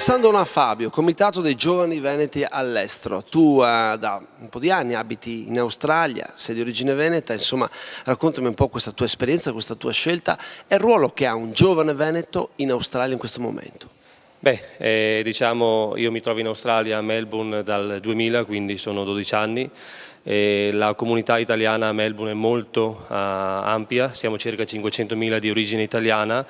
Sandona Fabio, Comitato dei Giovani Veneti all'estero. Tu da un po' di anni abiti in Australia, sei di origine veneta, insomma raccontami un po' questa tua esperienza, questa tua scelta e il ruolo che ha un giovane veneto in Australia in questo momento. Diciamo io mi trovo in Australia, a Melbourne dal 2000, quindi sono 12 anni. La comunità italiana a Melbourne è molto ampia, siamo circa 500.000 di origine italiana.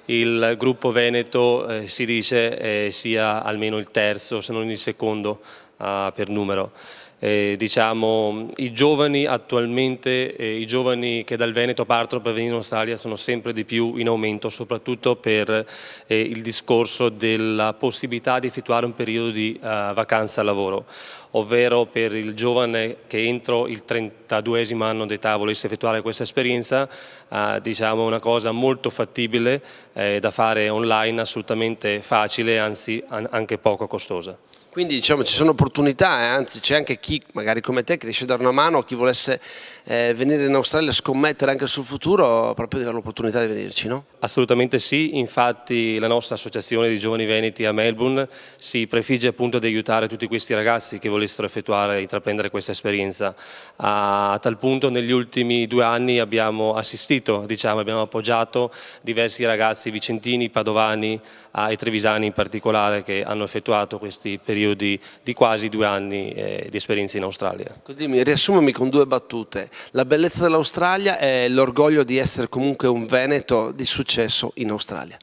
Il gruppo veneto si dice sia almeno il terzo, se non il secondo per numero. Diciamo, i giovani attualmente, i giovani che dal Veneto partono per venire in Australia sono sempre di più in aumento, soprattutto per il discorso della possibilità di effettuare un periodo di vacanza lavoro, ovvero per il giovane che entro il 32esimo anno d'età volesse effettuare questa esperienza, diciamo una cosa molto fattibile da fare online, assolutamente facile, anzi anche poco costosa. Quindi diciamo ci sono opportunità, anzi c'è anche chi magari come te che riesce a dare una mano, chi volesse venire in Australia a scommettere anche sul futuro, proprio di avere l'opportunità di venirci, no? Assolutamente sì, infatti la nostra associazione di giovani veneti a Melbourne si prefigge appunto di aiutare tutti questi ragazzi che volessero effettuare e intraprendere questa esperienza. A tal punto negli ultimi 2 anni abbiamo assistito, diciamo, abbiamo appoggiato diversi ragazzi vicentini, padovani e trevisani in particolare che hanno effettuato questi periodi di quasi 2 anni di esperienza in Australia. Dimmi, riassumimi con 2 battute. La bellezza dell'Australia è l'orgoglio di essere comunque un veneto di successo in Australia.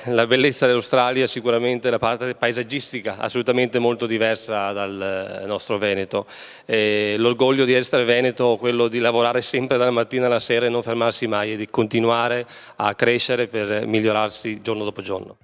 La bellezza dell'Australia è sicuramente la parte paesaggistica, assolutamente molto diversa dal nostro Veneto. L'orgoglio di essere veneto, quello di lavorare sempre dalla mattina alla sera e non fermarsi mai e di continuare a crescere per migliorarsi giorno dopo giorno.